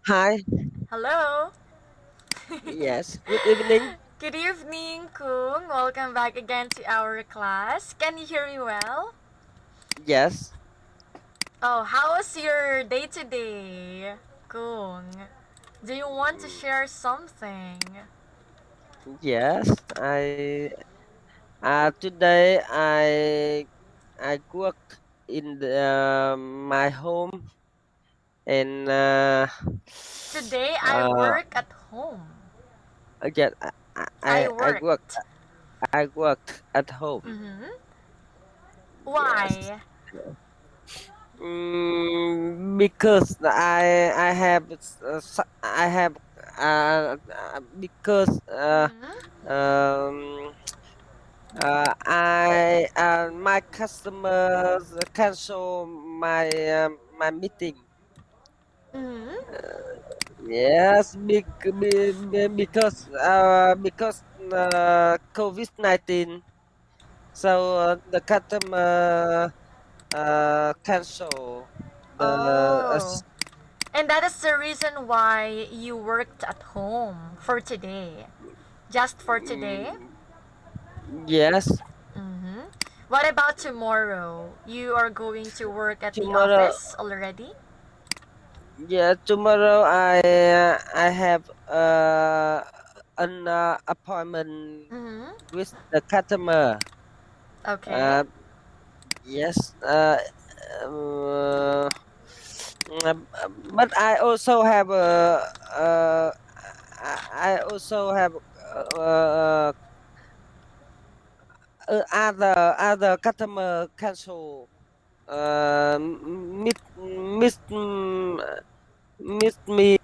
Hi. Hello. Yes. Good evening. Good evening, Kung. Welcome back again to our class. Can you hear me well? Yes. Oh, how was your day today, Kung? Do you want to share something? Yes. Today I work in my home and Today I uh work at home. again I I work worked. I worked at home. Mm-hmm. Yes. Why? Because I have because Mm-hmm. um I my customers cancel my meeting. Mm-hmm. Yes, because COVID-19. So the customer cancel the Oh. And that is the reason why you worked at home for today. Just for today? mm, yes. Mm-hmm. What about tomorrow? You are going to work at the Tomorrow, office already? yeah, tomorrow I have an appointment Mm-hmm. with the customer. Okay. Uh, yes. Uh, but I also have uh, I also have other customer cancel meet miss meet me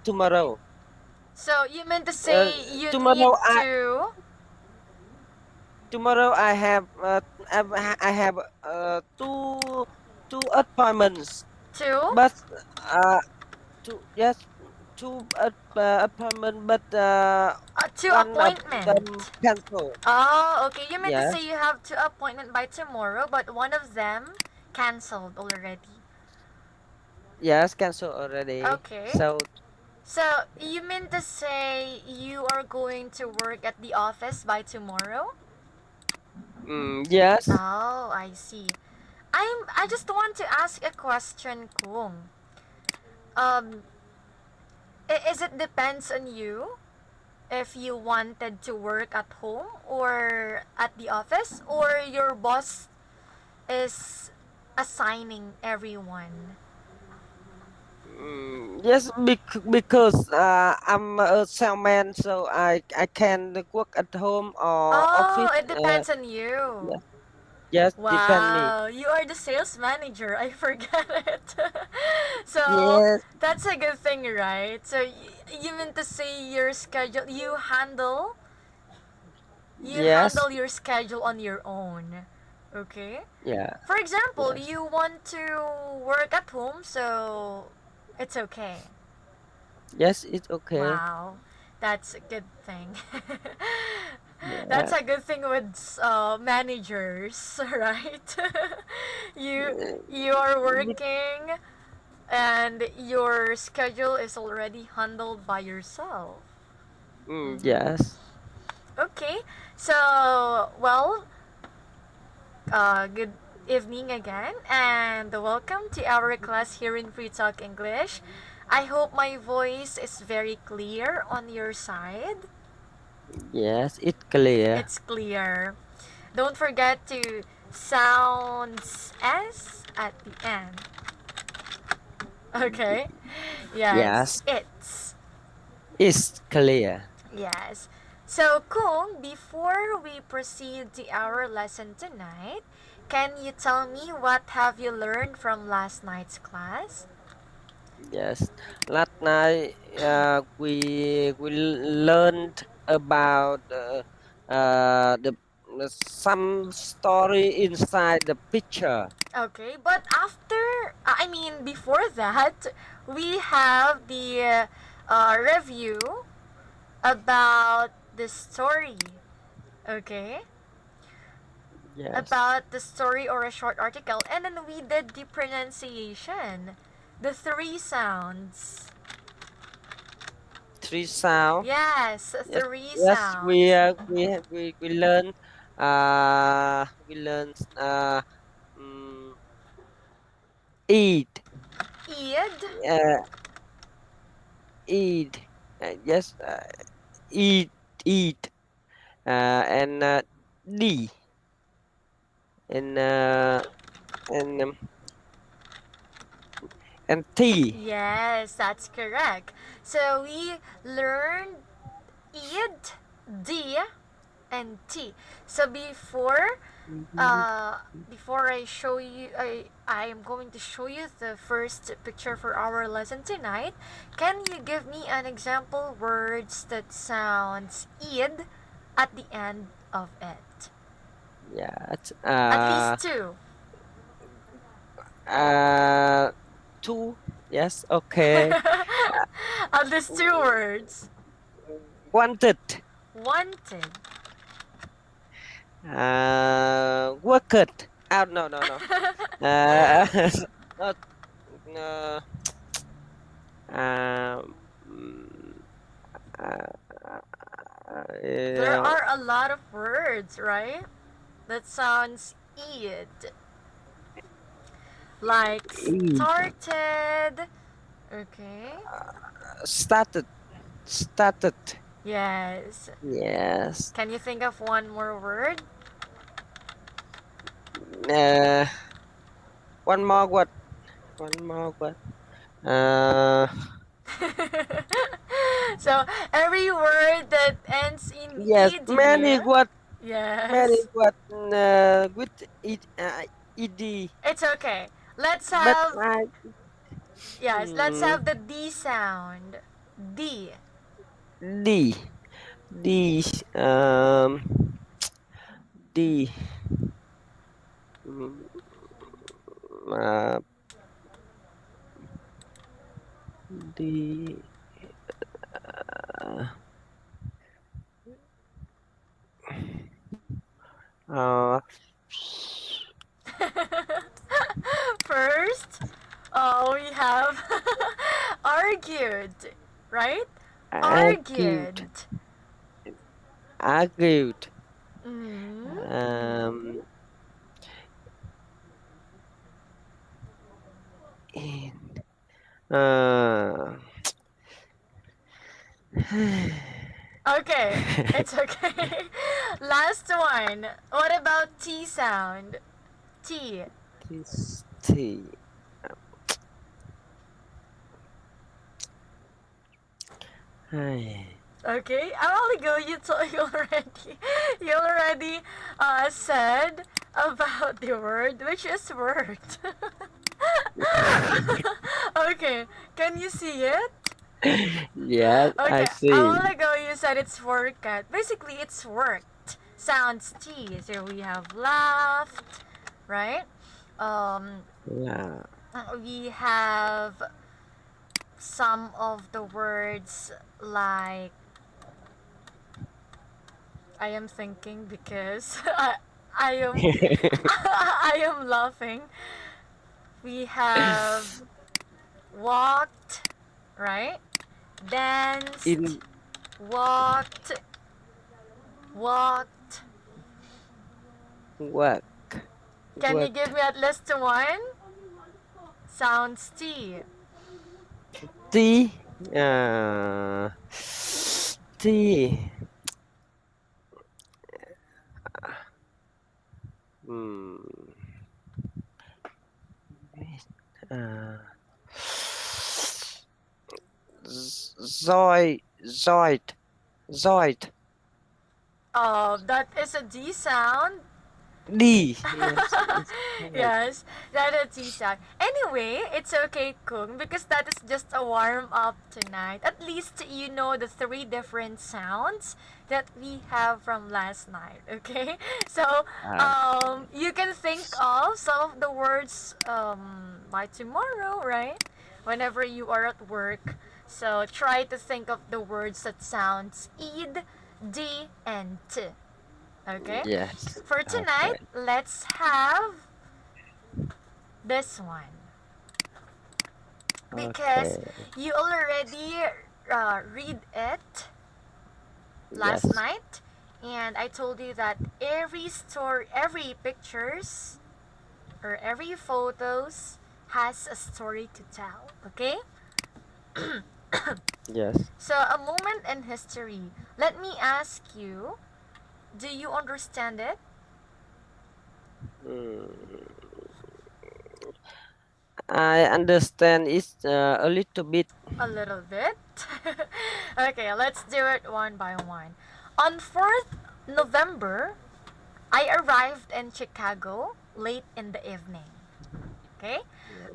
tomorrow. So you meant to say you need Tomorrow to. I have I have two appointments, To? but two yes two appointment, but Two one of them appointment. cancel. Oh, okay. You meant to say Yes, you have two appointment by tomorrow, but one of them cancelled already. yes, cancel already. Okay. So So you mean to say you are going to work at the office by tomorrow? yes. Oh, I see. I just want to ask a question, Kung. Um, is it depends on you if you wanted to work at home or at the office, or your boss is assigning everyone? Yes, because I'm a salesman, so I can work at home or Oh, office. it depends on you. Yes, yes, depend me. Wow, you are the sales manager. I forget it. So, Yes, that's a good thing, right? So, you mean to say your schedule, you yes, handle your schedule on your own. Okay? yeah, For example, yes, you want to work at home, so it's okay. yes. It's okay. Wow, that's a good thing. That's Yeah. a good thing with managers, right? you you are Be- working and your schedule is already handled by yourself. Mm-hmm. yes. Okay, so well, good evening again, and welcome to our class here in Free Talk English. I hope my voice is very clear on your side. Yes, it's clear. It's clear. Don't forget to sounds S at the end. Okay? Yes, Yes, it's. it's clear. Yes. So, Kung, before we proceed to our lesson tonight, can you tell me what have you learned from last night's class? Yes. Last night we learned about the some story inside the picture. Okay, but I mean, before that, we have the review about the story. Okay? Yes. About the story or a short article, and then we did the pronunciation. The three sounds. Three sound. Yes, Yes, three yes. sounds. We learn. We learn. Mm, eat. Id. Uh, eat. Yes. Eat. Eat. And D. And and um, and T. Yes, that's correct. So we learned id, d, and t. So before I show you, I am going to show you the first picture for our lesson tonight. Can you give me an example words that sounds id at the end of it? Yeah. At least two. Two. Yes. Okay. At least two words. Wanted. Wanted. Worked. No, no, no. Uh, not. No. Mm, There uh, are a lot of words, right? That sounds id. Like eat. started. Okay. Started. Started. Yes. Yes. Can you think of one more word? Uh, one more word. One more word. Uh, So every word that ends in yes. ed Many here. word. Many Yes. word. With it. Ed. It's okay. Let's But have I. yes, let's Hmm, have the D sound. D. D. D. D. Mm, uh, D. Uh, uh, First, we have argued, right? Argued. argued. Argued. Mm. Um, in, uh, Okay, it's okay. Last one. What about T sound? T. this T. Hey. Okay, a while ago you already said about the word which is worked. Okay, can you see it? Yes, I Okay, a see. while ago you said it's worked. Basically, it's worked. Sounds T. So we have laughed, right? Um, Yeah. we have some of the words like I am thinking because I am I am laughing. We have walked, right? Danced, In walked, walked. work. Can you give Worked. me at least one? Sounds T. T. Uh, T. Hmm. Uh, Zoid. Zoid. Zoid. Oh, that is a D sound. D. Yes. It's Zoid. Yes, that is T sound. Anyway, it's okay, Kung, because that is just a warm up tonight. At least you know the three different sounds that we have from last night. Okay, so Uh, you can think of some of the words by tomorrow, right? Whenever you are at work. So try to think of the words that sounds id, d, and t. Okay? yes. For tonight, Okay. let's have this one. because Okay. you already read it last Yes. night, and I told you that every story, every pictures or every photos has a story to tell. Okay. Yes. So a moment in history. Let me ask you, do you understand it? Mm, I understand it a little bit. A little bit. Okay, let's do it one by one. On 4th November, I arrived in Chicago late in the evening. Okay?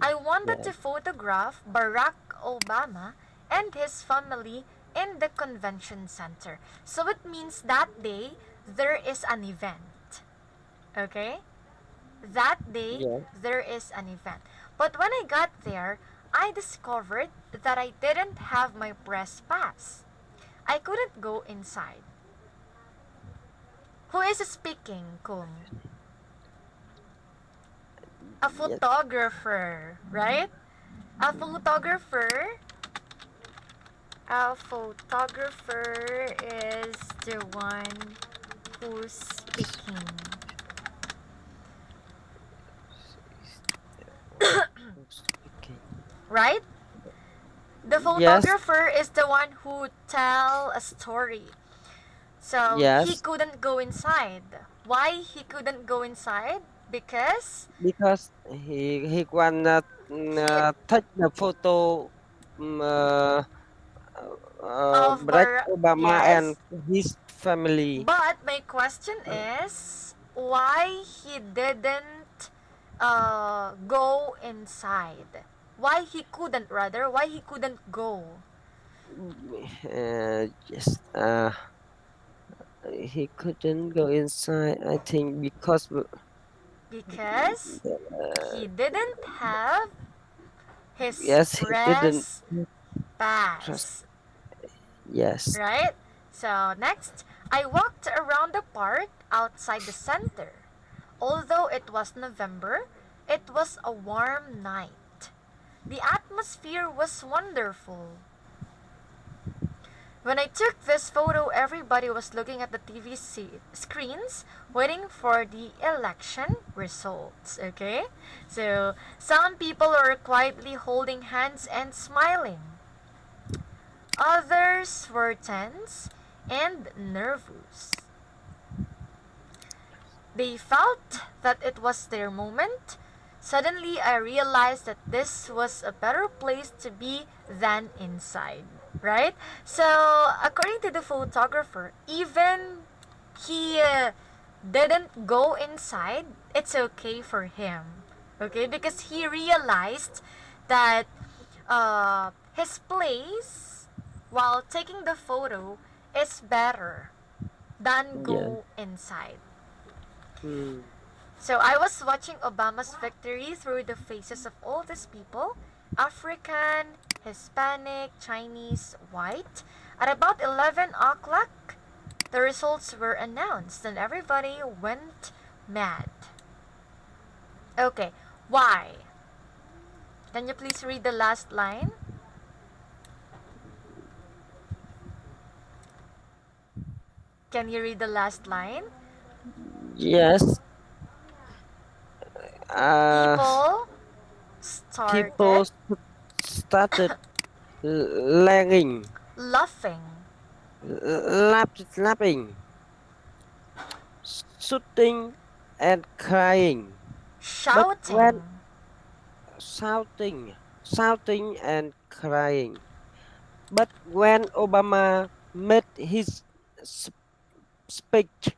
I wanted to Yes. photograph Barack Obama and his family in the convention center. So it means that day there is an event. Okay? That day Yes. there is an event. But when I got there, I discovered that I didn't have my press pass. I couldn't go inside. Who is speaking, Kung? A Yes. photographer, right? A photographer. A photographer is the one who's speaking, Who's speaking? right? The Yes. photographer is the one who tell a story. So he Yes. couldn't go inside. Why he couldn't go inside? Because Because he wanna he take the photo um, uh, of Barack Obama and yes. his family. But my question is why he didn't go inside? Why he couldn't rather? Why he couldn't go? Yes. He couldn't go inside. I think because Because he didn't have his yes, he didn't press trust. pass. Yes. Right? So, next, I walked around the park outside the center. Although it was November, it was a warm night. The atmosphere was wonderful. When I took this photo, everybody was looking at the TV screens waiting for the election results. Okay? So, some people were quietly holding hands and smiling. Others were tense and nervous. They felt that it was their moment. Suddenly, I realized that this was a better place to be than inside. Right? So, according to the photographer, even he didn't go inside, it's okay for him. Okay? Because he realized that his place while taking the photo is better than Yes. go inside. Hmm. So I was watching Obama's victory through the faces of all these people, African, Hispanic, Chinese, white. At about 11 o'clock, the results were announced and everybody went mad. Okay, why? Can you please read the last line? Can you read the last line? Yes. Uh, People People started started lagging, laughing, laughing, shooting, and crying. But when shouting. shouting and crying. But when Obama made his s- speech,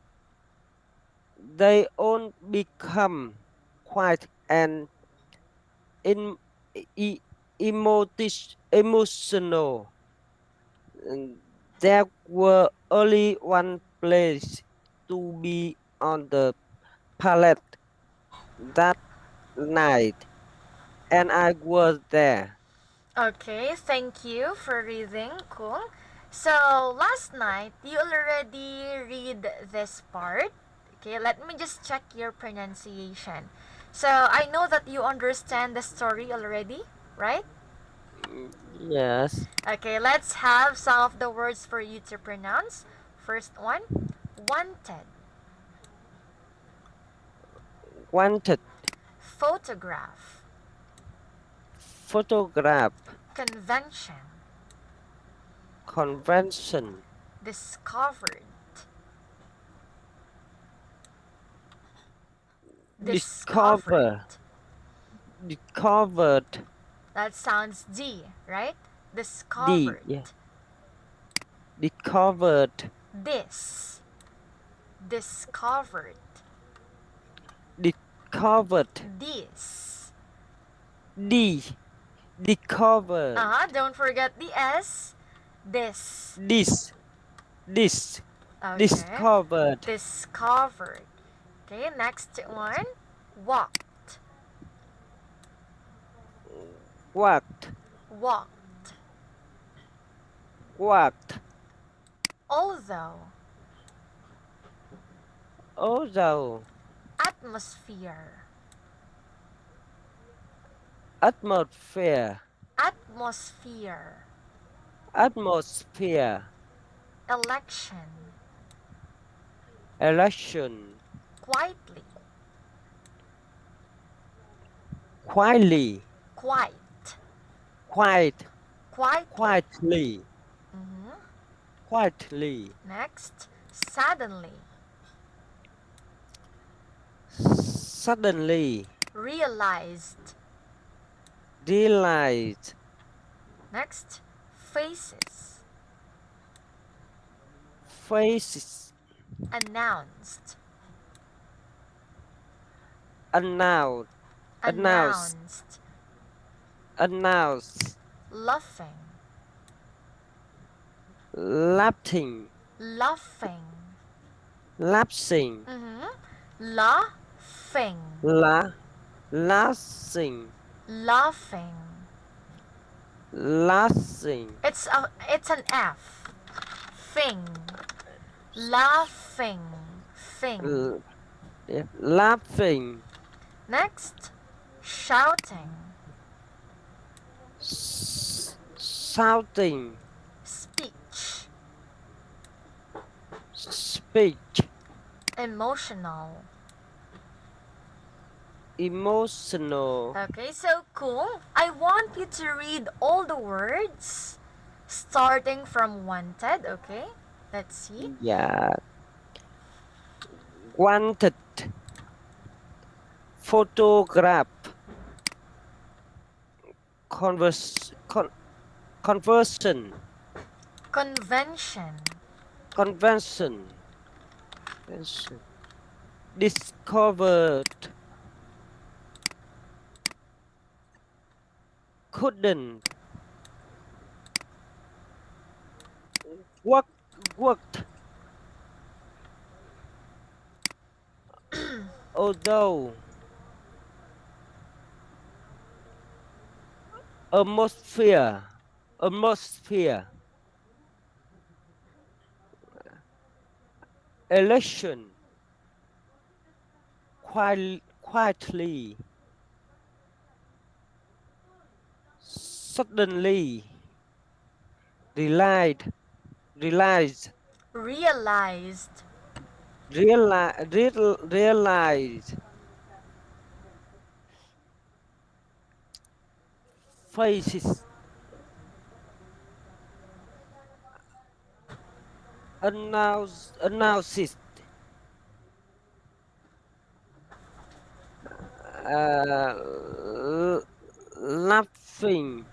they all become quiet and in, emotional. And there were only one place to be on the pallet that night, and I was there. Okay, thank you for reading, Kung. So, last night, you already read this part. Okay, let me just check your pronunciation. So, I know that you understand the story already, right? Yes. Okay, let's have some of the words for you to pronounce. First one, wanted. Wanted. Photograph. Photograph. Convention. Convention. Discovered. Discovered. Discover. Discovered. That sounds D, right? D. Discovered. Yeah. Discovered. This. Discovered. Discovered. This. D. Discovered. Don't forget the S. This. This. This. Okay. Discovered. Discovered. Okay, next one. Walked. Walked. Walked. Walked. Although. Although. Atmosphere. Atmosphere. Atmosphere. Atmosphere. Election. Election. Quietly. Quietly. Quite. Quiet. Quietly. Quietly. Mhm. Quietly. Next. Suddenly. Suddenly. Realized. Realized. Next. Faces. Faces. Announced. Announced. Announced. Announced. Announced. Laughing. Laughing. Laughing. Lapsing. Laughing. Laughing. Laughing. Laughing. It's an F. Thing. Laughing. Thing. Yeah. Laughing. Next. Shouting. Shouting. Speech. Speech. Emotional. Emotional. Okay, so cool. I want you to read all the words starting from wanted, okay? Let's see. Yeah. Wanted. Photograph. Conversion. Convention. Convention. Discovered. Couldn't. Worked. Although. Atmosphere. Atmosphere. Election. Quietly. Suddenly. Realized. Realized. Realized. Realized. Faces. Announces. Laughing.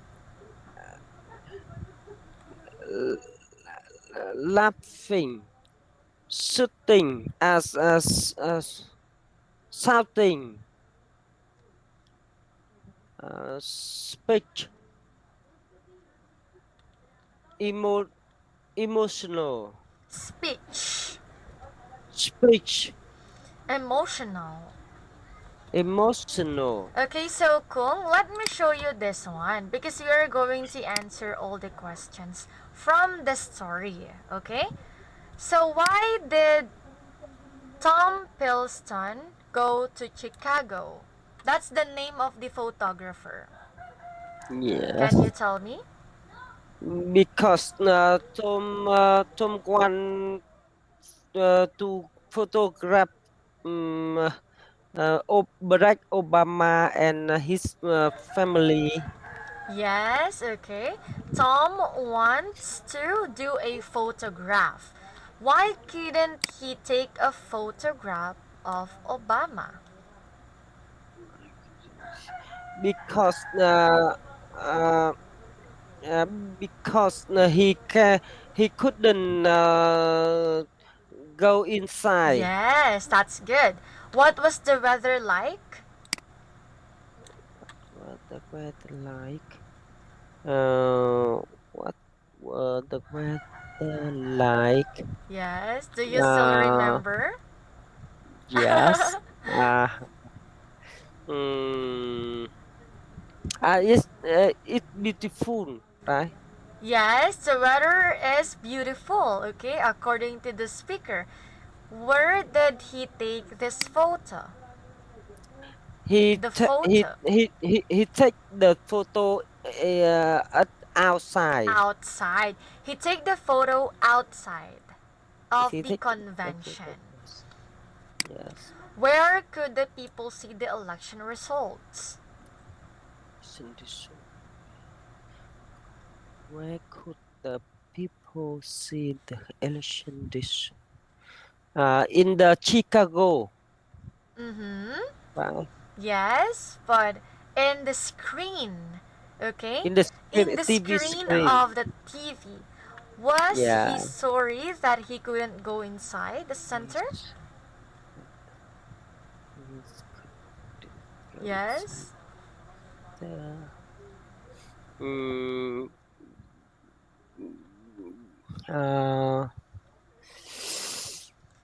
Laughing. Shooting. As shouting. Speech. Emo, emotional. Speech. Speech. Emotional. Emotional. Okay, so Kung, let me show you this one because we are going to answer all the questions from the story, okay? So why did Tom Pilston go to Chicago? That's the name of the photographer. Can Yes. you tell me? Because Tom want to photograph um, Barack Obama and his family. Yes, okay. Tom wants to do a photograph. Why couldn't he take a photograph of Obama? Because uh, uh, because he couldn't go inside. Yes, that's good. What was the weather like? What the weather like? Uh, what the weather like? Yes, do you still Uh, remember? yes. Uh, mm, it's beautiful, right? Yes, the weather is beautiful, okay, according to the speaker. Where did he take this photo? He The t- he photo. he he take the photo at outside. Outside. He take the photo outside of He the take the photo. convention. Yes. Yes. Where could the people see the election results? Listen to this. Where could the people see the election this? In the Chicago, Mm-hmm. right? Yes, but in the screen, okay? In the In the TV screen screen. of the TV. Was he Yeah. sorry that he couldn't go inside the center? Yes. Yes, couldn't go inside Yes. the. Mm, uh,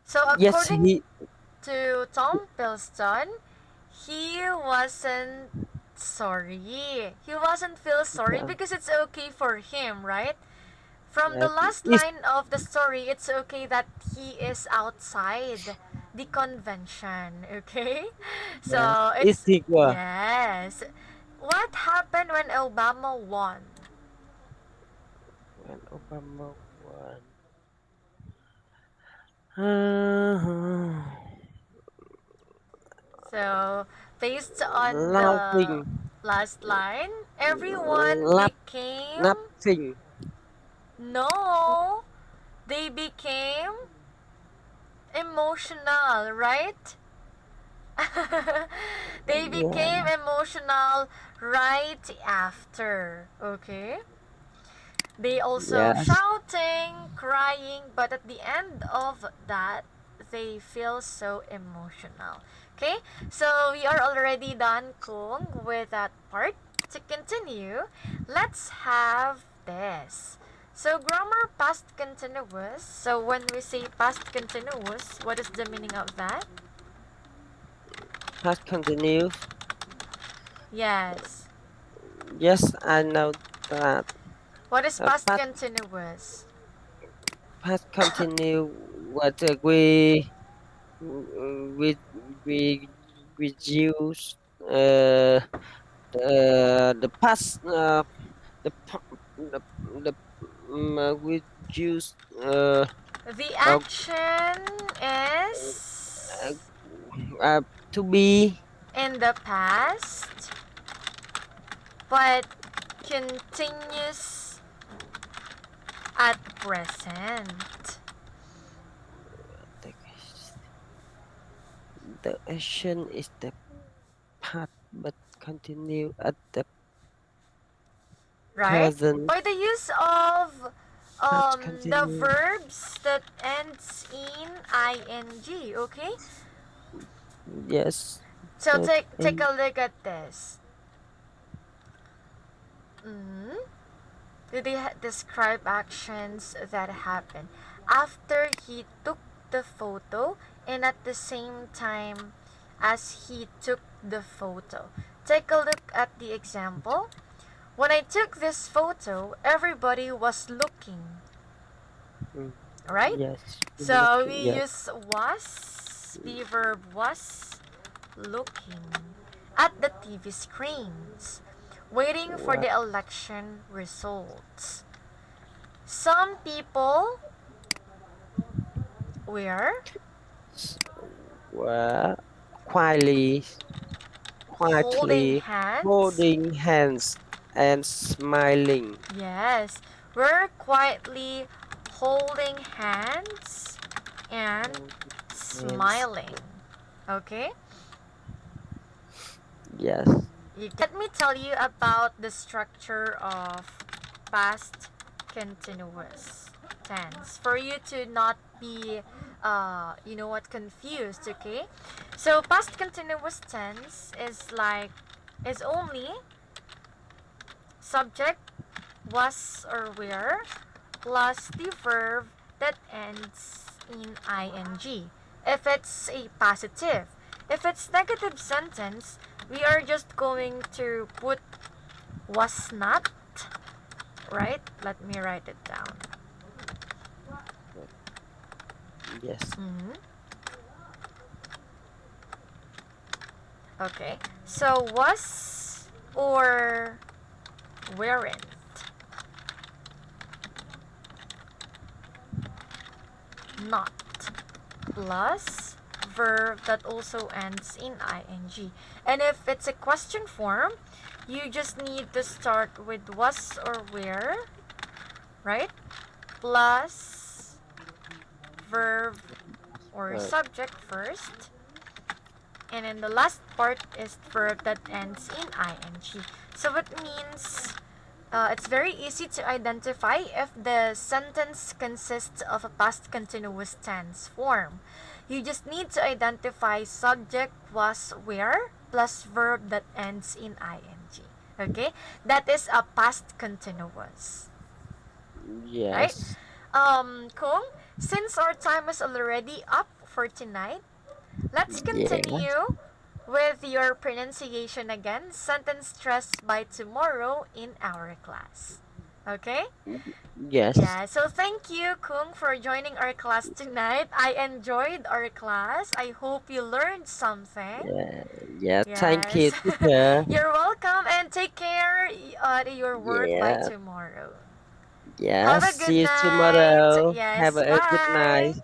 So yes, according he. to Tom Pilston, he wasn't sorry. He wasn't feel sorry Yeah, because it's okay for him, right? From the yes, last it's, line of the story, it's okay that he is outside the convention, okay? yeah, So it's it's equal. yes. What happened when Obama won? When Obama won. Uh, So, based on the Laughing. last line, everyone Laugh, became nothing. no, they became emotional, right? They became Yeah. emotional right after, okay? They also Yes. shouting, crying, but at the end of that, they feel so emotional. Okay? So we are already done, Kung, with that part. To continue, let's have this. So grammar past continuous. So when we say past continuous, what is the meaning of that? Past continue. Yes. Yes, I know that. What is past Past continuous? past continue. What we we we use uh the past the we use The uh, action uh, is uh, to be. in the past, but continues at present. The action is the past but continue at the Right? present. By the use of Past the continue. verbs that ends in ing, okay? Yes. So That take and a look at this. Mm-hmm. Did they describe actions that happen after he took the photo and at the same time as he took the photo? Take a look at the example. When I took this photo, everybody was looking, mm, right? yes. So we Yes. use was, the verb was looking at the TV screens. waiting for What? the election results. Some people were S- What? Quietly, holding quietly hands. holding hands and smiling. Yes, we're quietly holding hands and Holding hands. smiling. Okay? Yes. Let me tell you about the structure of past continuous tense for you to not be confused. Okay, so past continuous tense is only subject was or were plus the verb that ends in ing if it's a positive. If it's negative sentence, we are just going to put was not, right? Let me write it down. Yes. Mm-hmm. Okay, so was or weren't. Not plus verb that also ends in ing. And if it's a question form, you just need to start with was or where, right? Plus verb or Uh, subject first. And then the last part is verb that ends in ing. So it means it's very easy to identify if the sentence consists of a past continuous tense form. You just need to identify subject was where plus verb that ends in ing. Okay? That is a past continuous. Right? yes. Kung, since our time is already up for tonight, let's Yes. continue with your pronunciation again, sentence stress by tomorrow in our class. Okay? Yes. Yeah, so thank you, Kung, for joining our class tonight. I enjoyed our class. I hope you learned something. Yeah. Yeah. Thank you, Yes. teacher. You're welcome and take care your work by Yeah. tomorrow. Have Yes. a good See you night. tomorrow. Have Yes, a good night. bye.